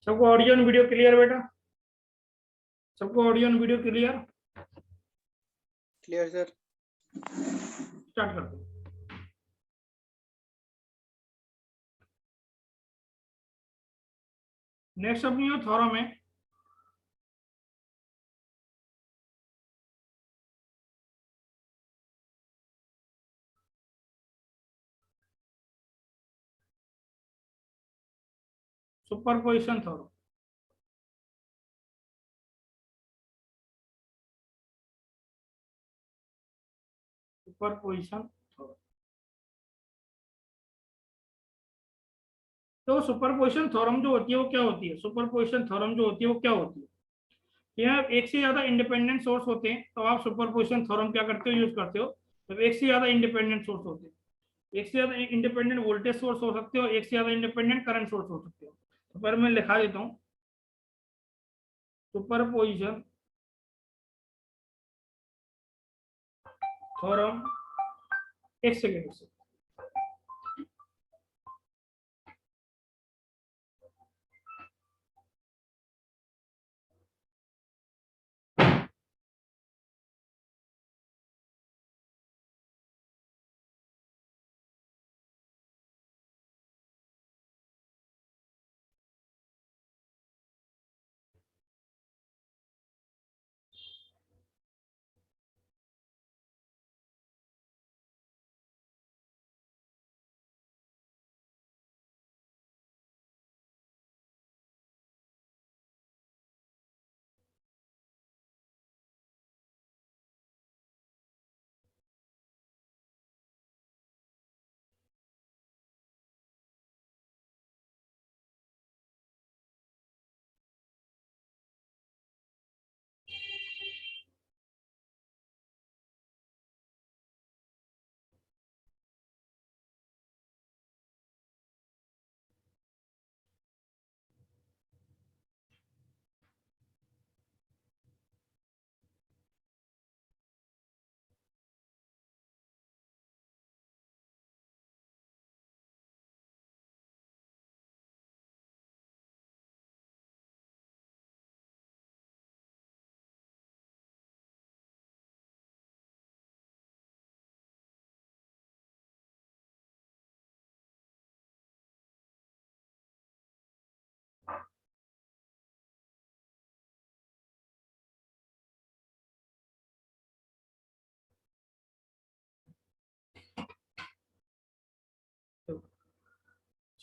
सबको ऑडियो और video clear बेटा? सबको ऑडियो और video clear? Clear sir. Start करते हैं। नेक्स्ट अपनी थ्योरम है सुपरपोजिशन थ्योरम। Superposition theorem. तो सुपरपोजिशन थ्योरम जो होती है वो क्या होती है? सुपरपोजिशन थ्योरम जो होती है वो क्या होती है? यहाँ एक से ज्यादा इंडिपेंडेंट सोर्स होते हैं तो आप सुपरपोजिशन थ्योरम क्या करते हो, यूज करते हो। जब एक से ज्यादा इंडिपेंडेंट सोर्स होते हैं, एक से ज्यादा इंडिपेंडेंट वोल्टेज सोर्स हो सकते हो, एक से ज्यादा इंडिपेंडेंट करंट सोर्स हो सकते हो। तो पर मैं लिखा देता हूँ सुपरपोजिशन थ्योरम। एक सेकेंड से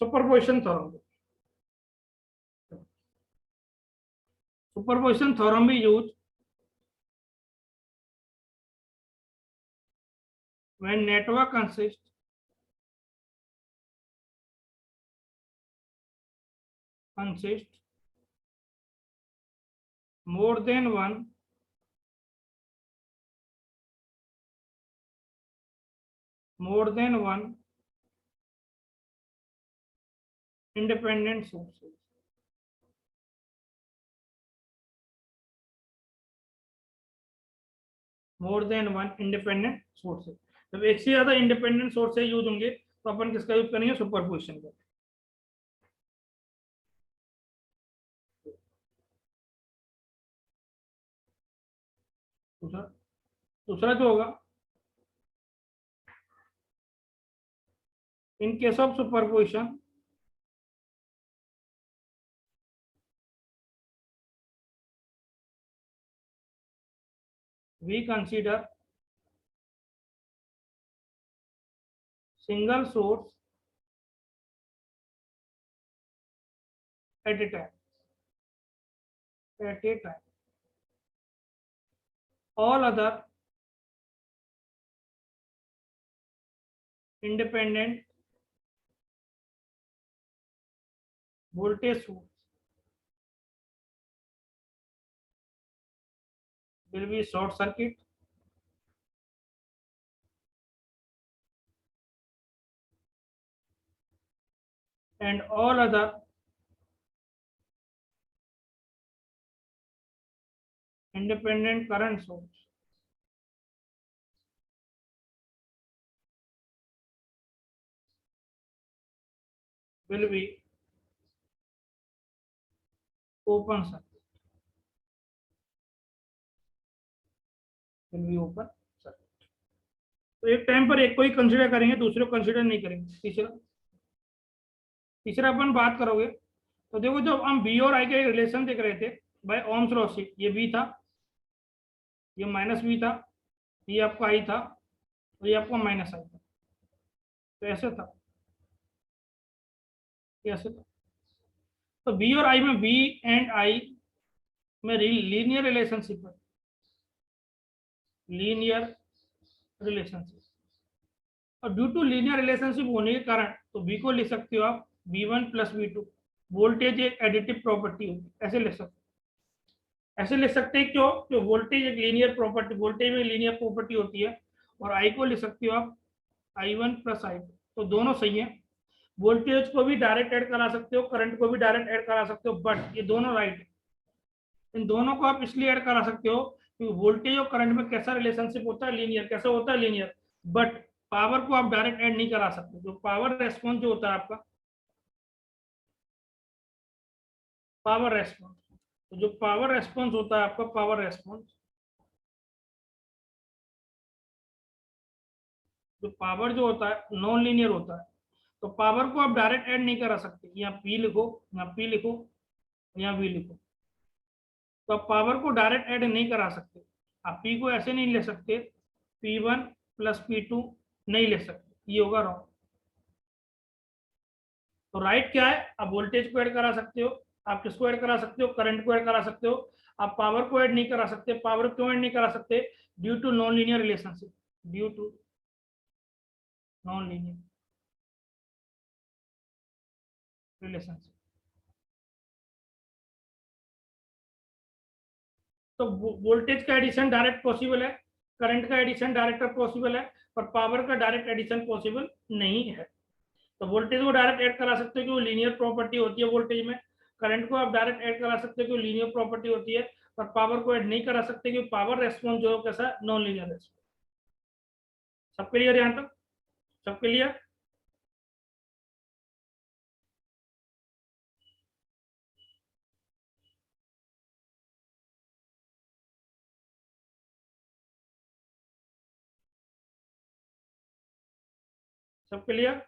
सुपरपोजिशन थ्योरम। सुपरपोजिशन थ्योरम भी use when network consist more than one independent sources. More than one independent sources. जब एक से ज्यादा इंडिपेंडेंट सोर्सेज यूज होंगे तो अपन किसका यूज करेंगे? सुपरपोजिशन का। दूसरा दूसरा जो होगा, in case of superposition we consider single source at a time. All other independent voltage source will be short circuit and all other independent current source will be open circuit, will be open circuit. तो एक time पर एक को ही consider करेंगे, दूसरे को consider नहीं करेंगे। तीसरा, तीसरा अपन बात करोगे तो देखो, जब हम बी और आई के रिलेशन देख रहे थे बाय ओम्स लॉ से, ये बी था, ये माइनस बी था, ये आपका आई था, और ये आपका माइनस आई था। तो ऐसे था, ये ऐसे था। तो बी और आई में, बी एंड आई में लीनियर रिलेशनशिप है, लीनियर रिलेशनशिप। और ड्यू टू लीनियर रिलेशनशिप होने के कारण तो बी को लिख सकते हो आप V1 प्लस V2। वोल्टेज एक एडिटिव प्रॉपर्टी होगी, ऐसे लिख सकते हो। ऐसे लिख सकते हैं क्यों? जो वोल्टेज एक लीनियर प्रॉपर्टी, वोल्टेज में लीनियर प्रॉपर्टी होती है। और आई को लिख सकते हो आप I1 प्लस I2। तो दोनों सही है। वोल्टेज को भी डायरेक्ट ऐड करा सकते हो, करंट को भी डायरेक्ट ऐड करा सकते हो, बट ये दोनों राइट है। इन दोनों को आप इसलिए ऐड करा सकते हो क्योंकि वोल्टेज और करंट में कैसा रिलेशनशिप होता है, लीनियर। कैसे होता है? लीनियर। बट पावर को आप डायरेक्ट ऐड नहीं करा सकते। जो पावर रेस्पॉन्स जो होता है आपका, पावर रेस्पॉन्स, तो जो पावर रेस्पॉन्स होता है आपका, पावर रेस्पॉन्स, जो पावर जो होता है नॉन लीनियर होता है। तो पावर को आप डायरेक्ट ऐड नहीं करा सकते। यहाँ पी लिखो, यहाँ पी लिखो, यहाँ वी लिखो। तो आप पावर को डायरेक्ट ऐड नहीं करा सकते। आप पी को ऐसे नहीं ले सकते, P1 प्लस P2 नहीं ले सकते, ये होगा रॉन्ग। तो राइट क्या है? आप वोल्टेज को ऐड करा सकते हो, आप किसको ऐड करा सकते हो? करंट को ऐड करा सकते हो। आप पावर को ऐड नहीं करा सकते। पावर क्यों ऐड नहीं करा सकते? Due to non linear relationship, due to non linear relationship. तो वोल्टेज का एडिशन डायरेक्ट पॉसिबल है, करंट का एडिशन डायरेक्ट पॉसिबल है, पर पावर का डायरेक्ट एडिशन पॉसिबल नहीं है। तो वोल्टेज को डायरेक्ट ऐड करा सकते हो कि वो लीनियर प्रॉपर्टी होती है वोल्टेज में। करंट को आप डायरेक्ट ऐड करा सकते हो कि वो लीनियर प्रॉपर्टी होती है। पर पावर को ऐड नहीं करा सकते क्योंकि पावर रेस्पॉन्स जो है कैसा, नॉन लीनियर रेस्पॉन्स। सब क्लियर यहाँ तक? सब क्लियर? सब क्लियर?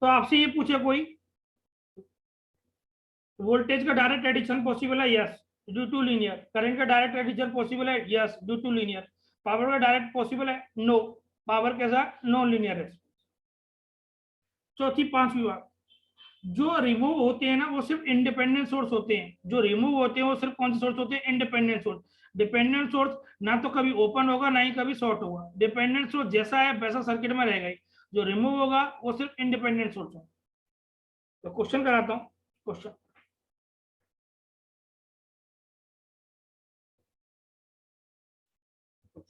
तो आपसे ये पूछे कोई, वोल्टेज का डायरेक्ट एडिशन पॉसिबल है? Yes, due to linear. Current का डायरेक्ट एडिशन पॉसिबल है? Yes, due to linear. Power का डायरेक्ट पॉसिबल है? नो। पावर कैसा? नॉन लीनियर है। चौथी, पांचवी बात, जो रिमूव होते हैं ना वो सिर्फ इंडिपेंडेंट सोर्स होते हैं। जो रिमूव होते हैं वो सिर्फ कौन से सोर्स होते हैं? Independent source. डिपेंडेंट सोर्स ना तो कभी ओपन होगा ना ही कभी शॉर्ट होगा। डिपेंडेंट सोर्स जैसा है वैसा सर्किट में रहेगा ही। जो रिमूव होगा वो सिर्फ इंडिपेंडेंट सोर्स होगा। तो क्वेश्चन कराता हूँ, question.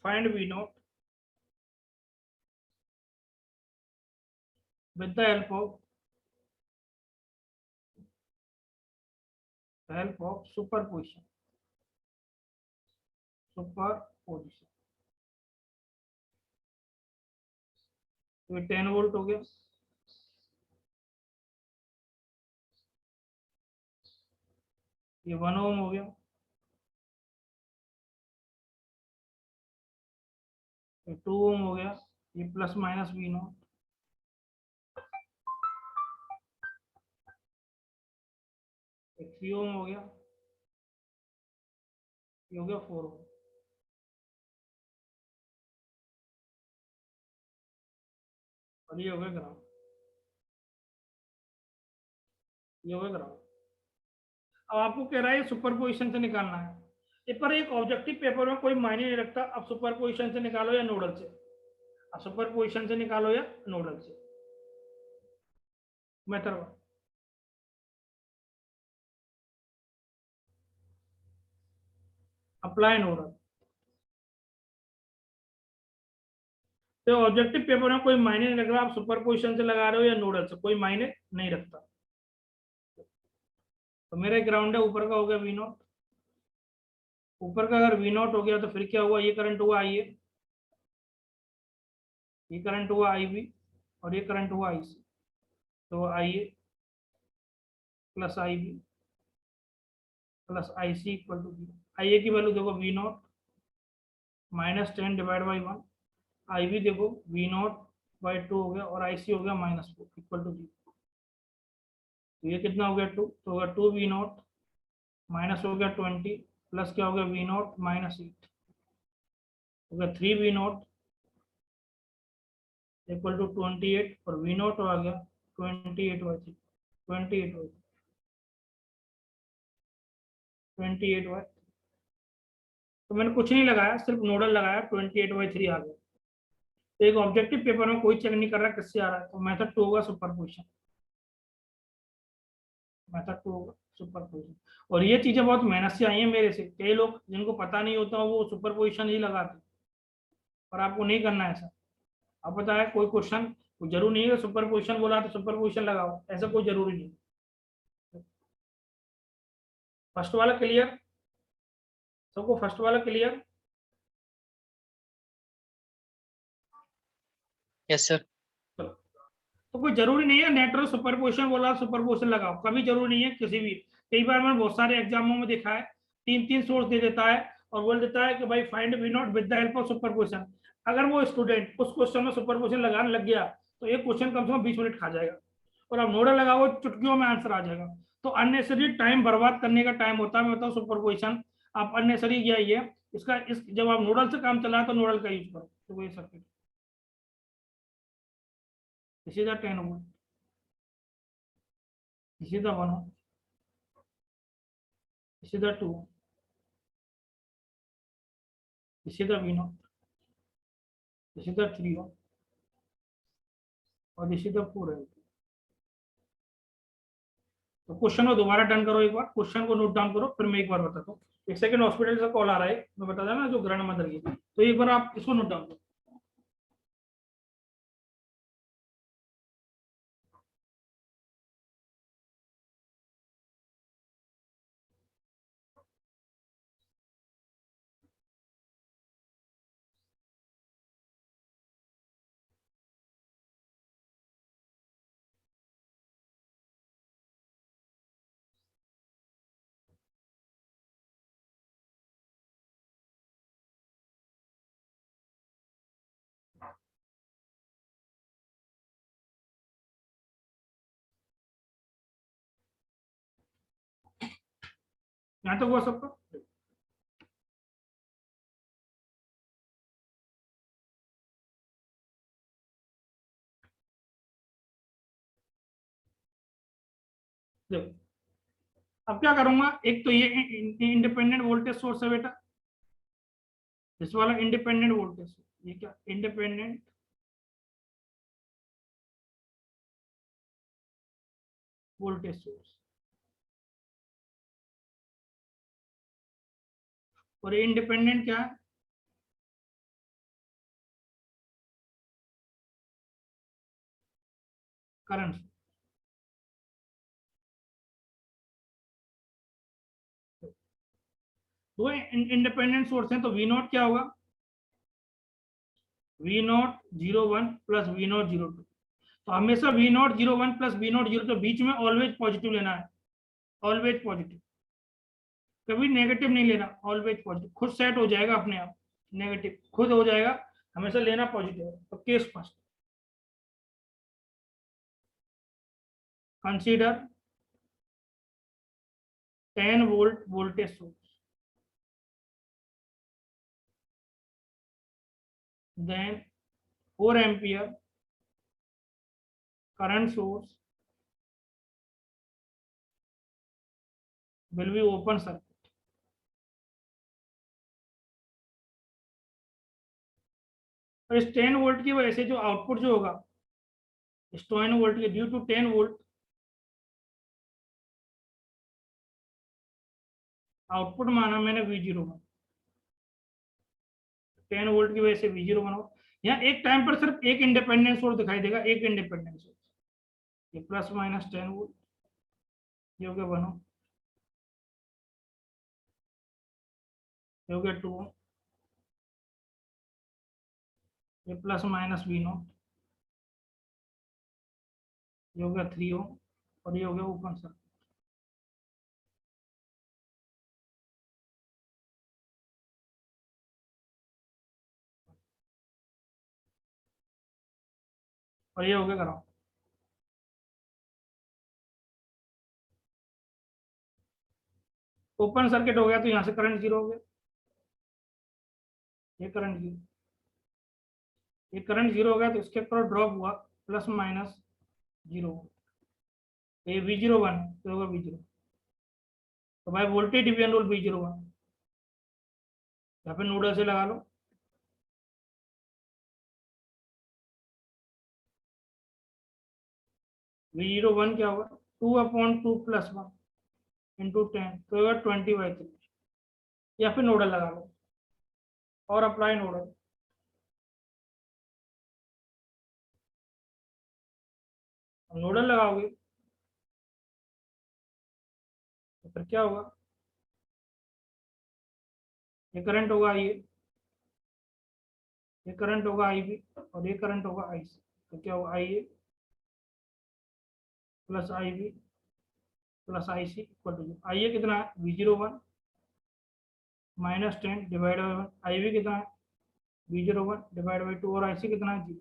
Find V naught with the help of superposition, superposition. तो ये 10 वोल्ट हो गया, ये 1 ओम हो गया, ये 2 ओम हो गया, ये प्लस माइनस वी नॉट, ये 3 ओम हो गया, ये हो गया 4 ओम, और ये हो गया ग्राउंड, ये हो गया ग्राउंड। अब आपको कह रहा है सुपरपोजिशन से निकालना है, ये पर एक ऑब्जेक्टिव पेपर में कोई मायने नहीं रखता अब सुपरपोजिशन से निकालो या नोडल से, अब सुपरपोजिशन से निकालो या नोडल से। मेथड अप्लाई नोडल, तो ऑब्जेक्टिव पेपर में कोई मायने नहीं रख रहा आप सुपरपोजिशन से लगा रहे हो या नोडल से, कोई मायने नहीं रखता। तो मेरा ग्राउंड है, ऊपर का हो गया वी नॉट, ऊपर का अगर वी नॉट हो गया तो फिर क्या हुआ, ये करंट हुआ आई ए, ये करंट हुआ आई बी, और ये करंट हुआ आई सी। तो I A plus I B plus I C equal to zero. I A की वैल्यू देखो V naught -10 divide by 1, I B देखो वी नॉट बाई 2 हो गया, और आई सी हो गया -4 इक्वल टू जीरो। तो ये कितना हो गया 2, तो होगा 2 वी नॉट माइनस हो गया 20 प्लस क्या हो गया वी नॉट -8 हो गया 3 वी नॉट इक्वल टू 28, और वी नॉट आ गया 28/3, 28/28। तो मैंने कुछ नहीं लगाया, सिर्फ नोडल लगाया, 28/3 आ गया। तो एक ऑब्जेक्टिव पेपर में कोई चेक नहीं कर रहा किससे आ रहा है, तो मेथड 2 होगा सुपरपोजिशन, मेथड 2 होगा सुपरपोजिशन। और ये चीजें बहुत मेहनत से आई हैं मेरे से, कई लोग जिनको पता नहीं होता वो सुपरपोजिशन ही लगाते, पर आपको नहीं करना है ऐसा। आप पता है कोई क्वेश्चन जरूरी नहीं है सुपर पोजिशन बोला तो सुपर पोजिशन लगाओ, ऐसा कोई जरूरी नहीं। फर्स्ट वाला क्लियर, सबको फर्स्ट वाला क्लियर। Yes sir. तो कोई जरूरी नहीं है नेटवर्क सुपर पोजिशन बोला सुपर पोजिशन लगाओ, कभी जरूरी नहीं है किसी भी। कई बार मैंने बहुत सारे एग्जामों में देखा है 3 सोर्स दे देता है और बोल देता है कि भाई find V naught with the help of superposition. अगर वो स्टूडेंट उस क्वेश्चन में सुपर पोजिशन लगाने लग गया तो एक क्वेश्चन कम से कम 20 मिनट खा जाएगा, और अब नोडल लगाओ चुटकियों में आंसर आ जाएगा। तो अननेसरी टाइम बर्बाद करने का टाइम होता है, मैं बताऊँ सुपर पोजिशन आप अननेसरी यही है इसका, इस जब आप नोडल से काम चला तो नोडल का यूज करो, तो वही सर्किट सीधा 10 वोल्ट, सीधा 1, सीधा 2, सीधा वी नॉट, सीधा 3 और सीधा 4 है। तो क्वेश्चन को दोबारा डन करो, एक बार क्वेश्चन को नोट डाउन करो, फिर मैं एक बार बताता हूँ। एक सेकंड हॉस्पिटल से कॉल आ रहा है, मैं बता देना जो ग्रैंड मदर की, तो एक बार आप इसको नोट डाउन करो। यहाँ तक हुआ सबका? देखो अब क्या करूंगा, एक तो ये इंडिपेंडेंट वोल्टेज सोर्स है बेटा, इस वाला इंडिपेंडेंट वोल्टेज, ये क्या इंडिपेंडेंट वोल्टेज सोर्स, और ये इंडिपेंडेंट क्या है, करंट। दो इंडिपेंडेंट सोर्स हैं, तो वी नॉट क्या होगा, V naught 0 1 plus V naught 0 2। तो हमेशा V naught 0 1 plus V naught 0 2 बीच में ऑलवेज पॉजिटिव लेना है, ऑलवेज पॉजिटिव, कभी नेगेटिव नहीं लेना, ऑलवेज पॉजिटिव, खुद सेट हो जाएगा अपने आप, नेगेटिव खुद हो जाएगा, हमेशा लेना पॉजिटिव। तो case first, consider 10 volt voltage source, then 4 ampere current source will be open circuit. और इस 10 वोल्ट की वजह से जो आउटपुट जो होगा इस 10 वोल्ट के ड्यू टू 10 वोल्ट आउटपुट माना मैंने V01, 10 वोल्ट की वजह से V01 हो। यहाँ एक टाइम पर सिर्फ एक इंडिपेंडेंट सोर्स दिखाई देगा, एक इंडिपेंडेंट सोर्स, ये प्लस माइनस 10 वोल्ट, ये हो गया 1 ओम, ये हो गया 2 ओम, ये प्लस माइनस V0, ये हो गया 3 ओम और ये हो गया ओपन सर्किट। और ये हो गया ग्राउंड। ओपन सर्किट हो गया तो यहाँ से करंट जीरो हो गया, ये करंट जीरो, ये करंट जीरो हो गया तो इसके ऊपर ड्रॉप हुआ प्लस माइनस 0, ये V01 तो होगा V0। तो भाई वोल्टेज डिवीजन रूल V01 यहाँ पे नोडल से लगा लो, V01 क्या होगा 2/2 + 1 × 10 तो होगा 20/3, या फिर नोडल लगा लो और अप्लाई नोडल। नोडल लगाओगे तो फिर क्या होगा, ये करंट होगा ये करंट होगा IB और ये करंट होगा IC, तो क्या होगा IA plus IB plus IC equal to IA कितना है V01 -10 डिवाइड बाई 1, IB कितना है V01 डिवाइड बाई 2 और IC कितना है 0।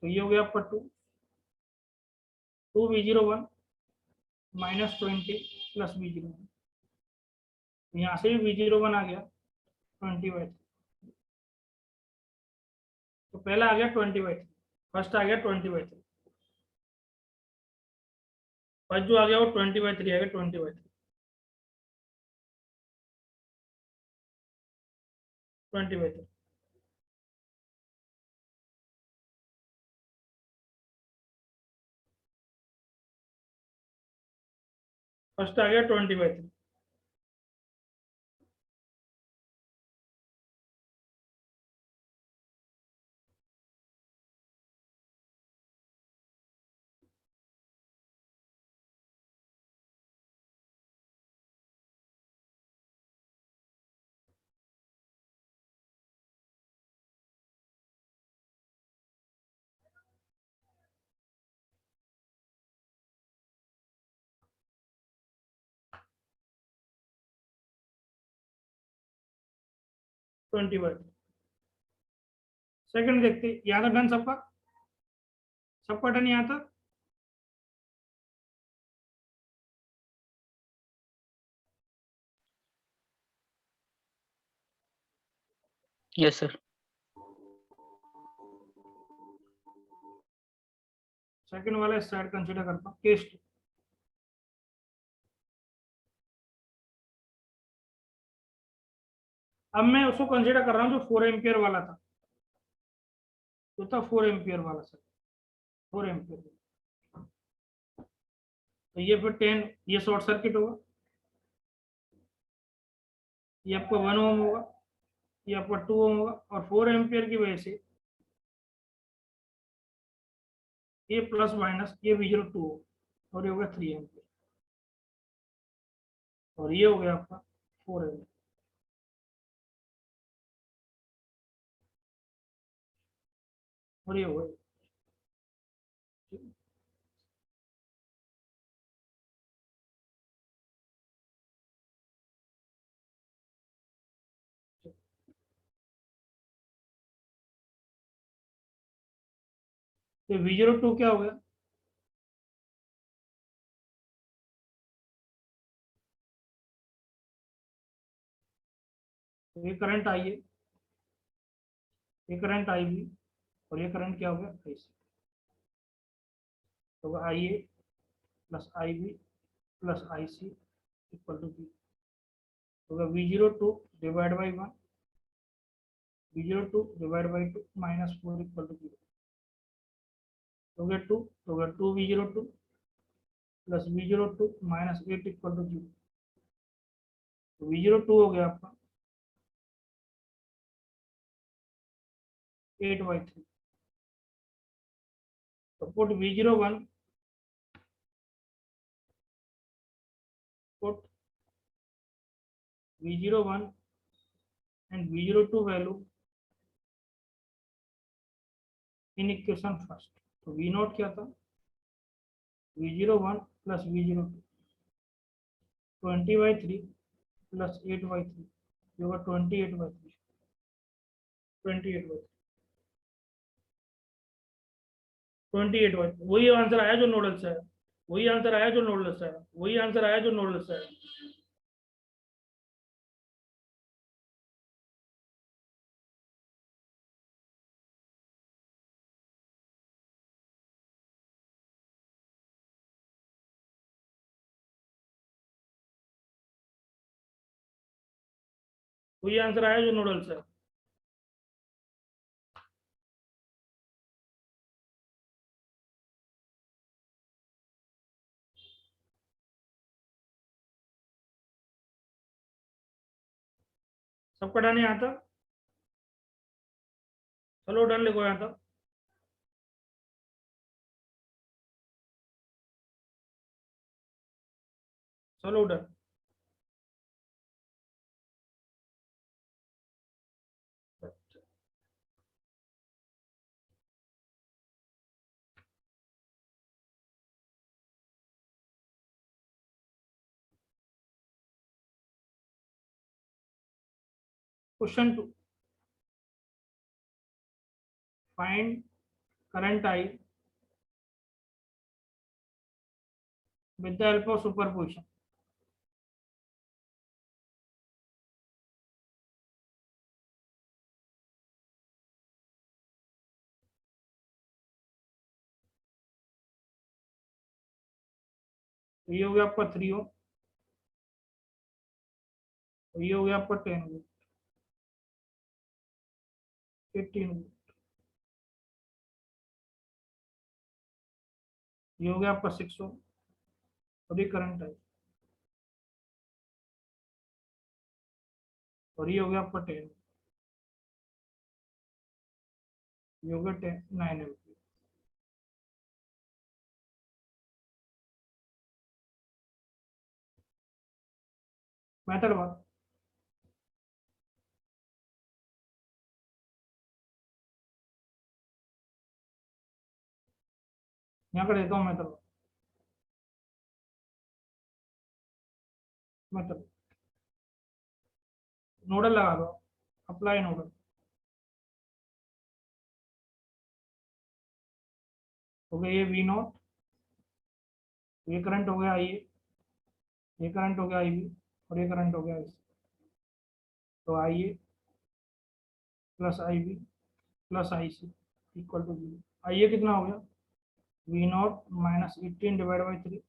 तो ये हो गया आपका 2V01 -20 + V01, तो यहाँ से भी V01 आ गया 20/3, तो पहला आ गया 20/3, फर्स्ट आ गया 20/3, फर्स्ट जो आ गया वो 20/3 आ गया, 20/3 20/3 फर्स्ट आ गया 20/3। सेकंड देखते यहाँ तक डन सबका, सबका डन यहाँ तक। Yes sir. सेकंड वाला इस साइड कंसीडर करता हूँ, केस 2। अब मैं उसको कंसीडर कर रहा हूँ जो 4 एम्पियर वाला था, जो था 4 एम्पियर वाला सर, 4 एम्पियर। तो ये फिर 10, ये शॉर्ट सर्किट होगा, ये आपका 1 ओम होगा, ये आपका 2 ओम होगा, और 4 एम्पियर की वजह से ये प्लस माइनस ये V02 और ये हो गया 3 एम्पियर, और ये हो गया आपका 4 एम्पियर। और ये हो गया, तो V02 क्या हो गया, तो ये करंट आई है, ये करंट आई भी, और ये करंट क्या हो गया आई सी। तो I A plus I B plus I C equal to B. तो V02 divide by 1, V02 divide by 2 -4 equal to 0। तो गया 2, तो गया 2V02 plus V02 -8 equal to 0। तो V02 हो गया आपका 8/3। तो put V01, put V01 and V02 value in equation first। तो V0 क्या था, V01 प्लस V02 20/3 प्लस 8/3 जो होगा 28/3, 28/3, 28/3। वही आंसर आया जो नोडल से है, वही आंसर आया जो नोडल से है, वही आंसर आया जो नोडल से है। वही आंसर आया जो नोडल से है। सबका डन यहाँ था, चलो डन लिखो यहाँ था। चलो done. Question 2, find current I with the help of superposition। तो ये हो गया आपका 3 Ω, तो ये हो गया आपका 10 Ω, 18 Ω, ये हो गया आपका 6 Ω, और ये करंट है, और ये हो गया आपका 10, ये हो गया 10 9 एम्पीयर। मेथड बात, यहाँ कर देता हूँ मेथड, मेथड नोडल लगा दो, अप्लाई नोडल। हो गया ये V0, ये करंट हो गया आई, ये करंट हो गया आई बी, और ये करंट हो गया आई सी। तो I A plus I B plus I C equal to 0। I A कितना हो गया V0 -18 divide by 3,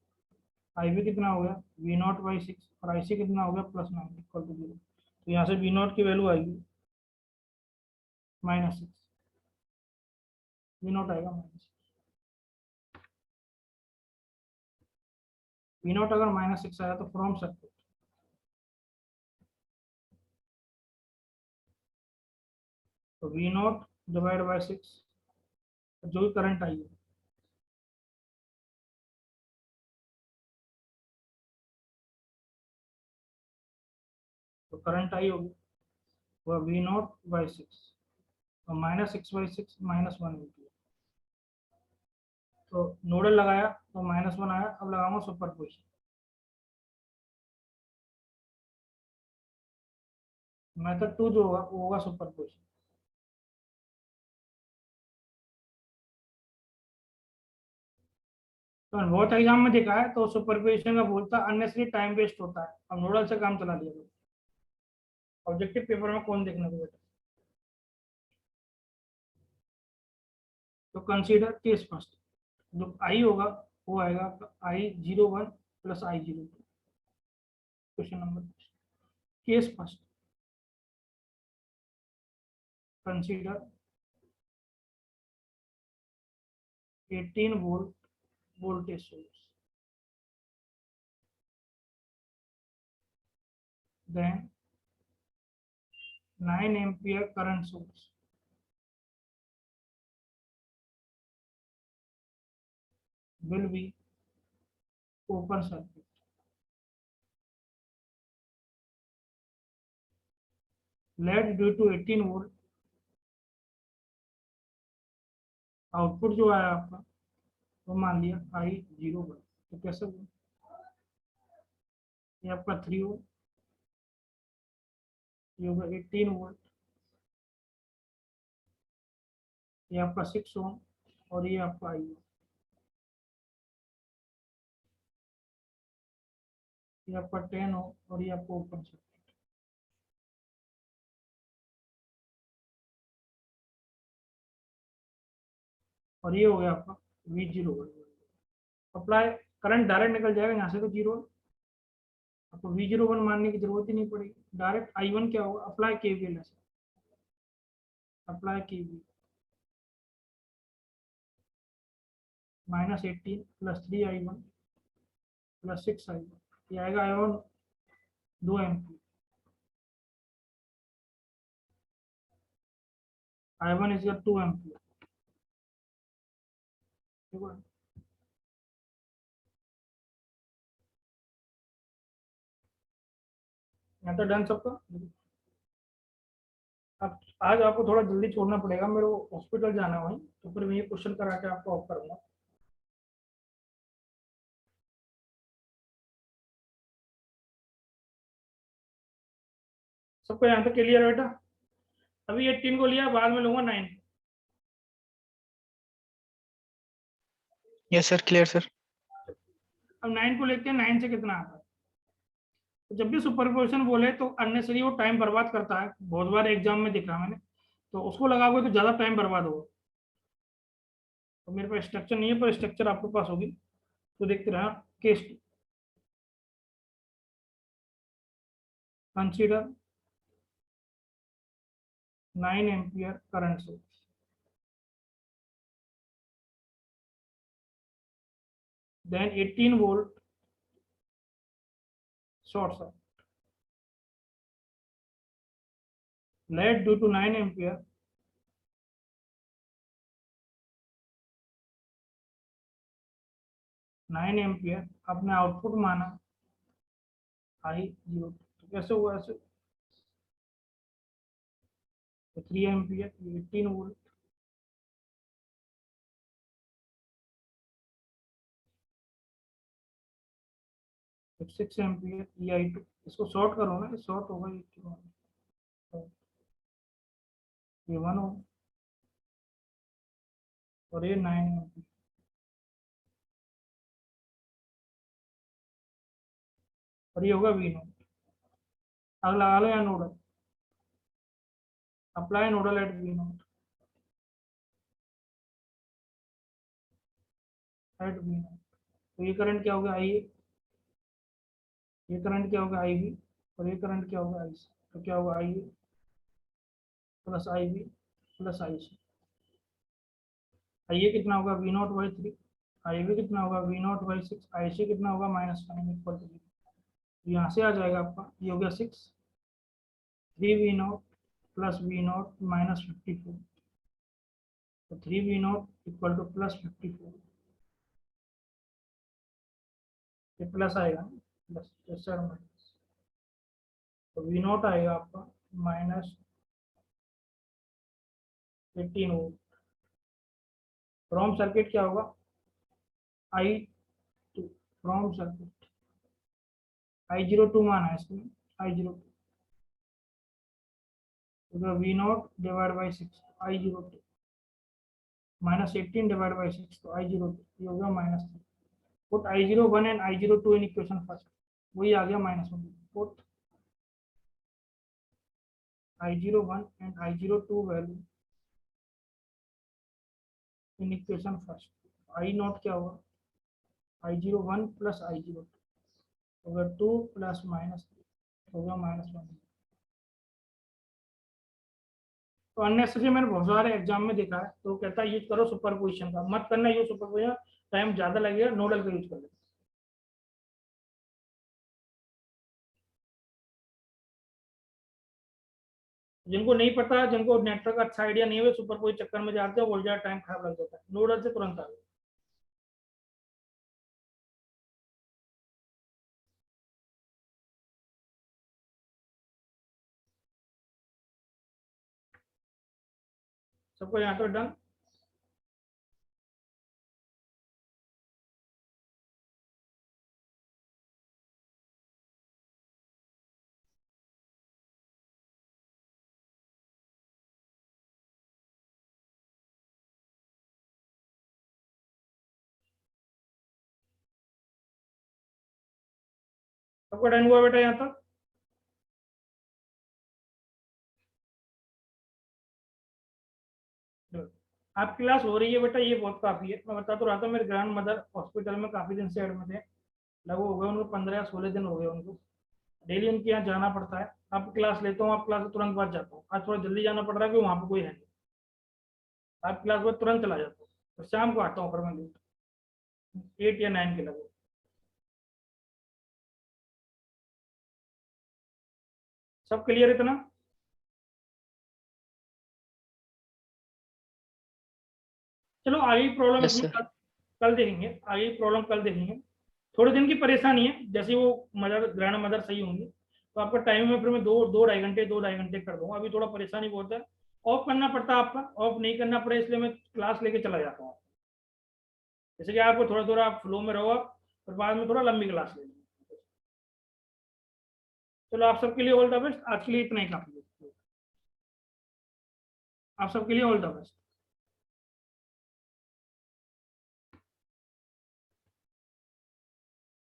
I B कितना हो गया V0/6, और आई सी कितना हो गया +9 इक्वल टू 0। तो यहाँ से V0 की वैल्यू आएगी -6, V0 आएगा -6। V0 अगर -6 आया तो फ्रॉम सर्किट तो V0 डिवाइड बाई 6, जो भी करंट आई है, तो करंट आई होगी वह V0/6, तो -6/6 -1 एम्पीयर। तो नोडल लगाया तो -1 आया, अब लगाऊंगा सुपरपोजिशन। मेथड 2 जो होगा वो होगा सुपरपोजिशन। तो बहुत एग्जाम में देखा है तो सुपरपोजिशन का बोलता अननेसेसरी टाइम वेस्ट होता है, अब नोडल से काम चला दिया। ऑब्जेक्टिव पेपर में कौन देखने को बेटा? तो कंसीडर केस फर्स्ट, जो आई होगा वो आएगा I01 plus I02। Question number case first, consider 18 volt voltage source, then 9 ampere current source, will be open circuit. LED due to 18 volt, output जो आया आपका वो मान लिया I01। तो कैसे हुआ? ये आपका 3 वोल्ट, ये होगा 18 वोल्ट, ये आपका 6 ओम, और ये आपका I1, ये आपका 10 ओम, और ये आपका ओपन सर्किट। और ये हो गया आपका V01। अप्लाई करंट डायरेक्ट निकल जाएगा यहाँ से, तो 0, आपको V01 मानने की जरूरत ही नहीं पड़ेगी, डायरेक्ट I1 क्या होगा, अप्लाई KVL, ऐसे apply KVL, -18 plus 3I1 plus 6I1, ये आएगा I1 2 ampere, I1 is 2 ampere. ठीक है, यहाँ तो डन सबका। अब आज आपको थोड़ा जल्दी छोड़ना पड़ेगा, मेरे को हॉस्पिटल जाना है वहीं, तो फिर मैं ये क्वेश्चन करा के आपको ऑफ करूंगा। सबको यहाँ तक क्लियर है बेटा? अभी 18 को लिया, बाद में लूंगा 9। Yes sir, clear sir. अब 9 को लेते हैं, 9 से कितना आता है? तो जब भी सुपरपोजिशन बोले तो अननेसरी वो टाइम बर्बाद करता है, बहुत बार एग्जाम में देखा मैंने, तो उसको लगाओगे तो ज्यादा टाइम बर्बाद होगा। तो मेरे पास स्ट्रक्चर नहीं है, पर स्ट्रक्चर आपके पास होगी, तो देखते रहा। Case 2, consider 9 ampere current source, then 18 volt short circuit, LED due to 9 ampere, 9 ampere आपने आउटपुट माना I0। तो कैसे हुआ ऐसे? 3 एम्पियर, 18 वोल्ट, तो 6 एम्पियर, I2। इसको शॉर्ट करो ना, शॉर्ट होगा, ये 1 ओम, और ये 9 एम्पियर, और ये होगा V0। आग लगा लो या nodal, apply nodal at V0, at V0। तो ये करंट क्या होगा I, ये करंट क्या होगा IB, और ये करंट क्या होगा IC। तो क्या होगा IA plus IB plus IC। IA कितना होगा V0/3, IB कितना होगा V0/6, IC कितना होगा -9 इक्वल टू 0। यहाँ से आ जाएगा आपका, ये हो गया 6, 3V0 प्लस V0 -54, तो 3V0 इक्वल टू प्लस 54, ये प्लस आएगा ना, प्लस सर माइनस, तो V0 आएगा आपका -18 वोल्ट। फ्रॉम सर्किट क्या होगा I2, फ्रॉम सर्किट I02 माना है इसमें, I02 तो V0 divide by 6, I02 -18 divide by 6, तो I02 ये होगा -3। Put I01 and I02 in equation first, वही आ गया -1। Put I01 and I02 value in equation first. I0 क्या हुआ, I01 plus I02 होगा 2 प्लस माइनस होगा -1। तो अननेसेसरी मैंने बहुत सारे एग्जाम में देखा है, तो कहता है यूज करो सुपरपोजिशन का, मत करना यूज सुपरपोजिशन, टाइम ज्यादा लगेगा, नोडल का यूज कर लेना। जिनको नहीं पता, जिनको नेटवर्क का अच्छा आइडिया नहीं है, सुपरपोजिशन चक्कर में जाते हैं, वो ज्यादा टाइम खराब लग जाता है, नोडल से तुरंत आ गया। सबको यहाँ तो डन। सबको डन हुआ बेटा यहाँ तक? आप क्लास हो रही है बेटा, ये बहुत काफी है। मैं बता तो रहा था, मेरे ग्रैंड मदर हॉस्पिटल में काफी दिन से एडमिट है, लगभग हो गए उनको 15 या 16 दिन हो गए उनको, डेली उनके यहाँ जाना पड़ता है। आप क्लास लेता हूँ, आप क्लास में तुरंत बाद जाता हूँ, आज थोड़ा जल्दी जाना पड़ रहा है कि वहाँ पे कोई है नहीं, आप क्लास में तुरंत चला जाता हूँ, तो शाम को आता हूँ फिर मैं 8 या 9 के लगभग। सब क्लियर इतना? चलो आगे प्रॉब्लम यस इसमें सर। कल देखेंगे, आगे प्रॉब्लम कल देखेंगे। थोड़े दिन की परेशानी है, जैसे वो मदर ग्रैंड मदर सही होंगी तो आपका टाइम में फिर मैं 2-2.5 घंटे कर दूंगा। अभी थोड़ा परेशानी बहुत है, ऑफ करना पड़ता है आपका, ऑफ नहीं करना पड़े इसलिए मैं क्लास लेके चला जाता हूँ। जैसे कि आपको थोड़ा थोड़ा आप फ्लो में रहो, फिर बाद में थोड़ा लंबी क्लास ले लो। चलो आप सबके लिए ऑल द बेस्ट, आज के लिए इतना ही काफी है। आप सबके लिए ऑल द बेस्ट।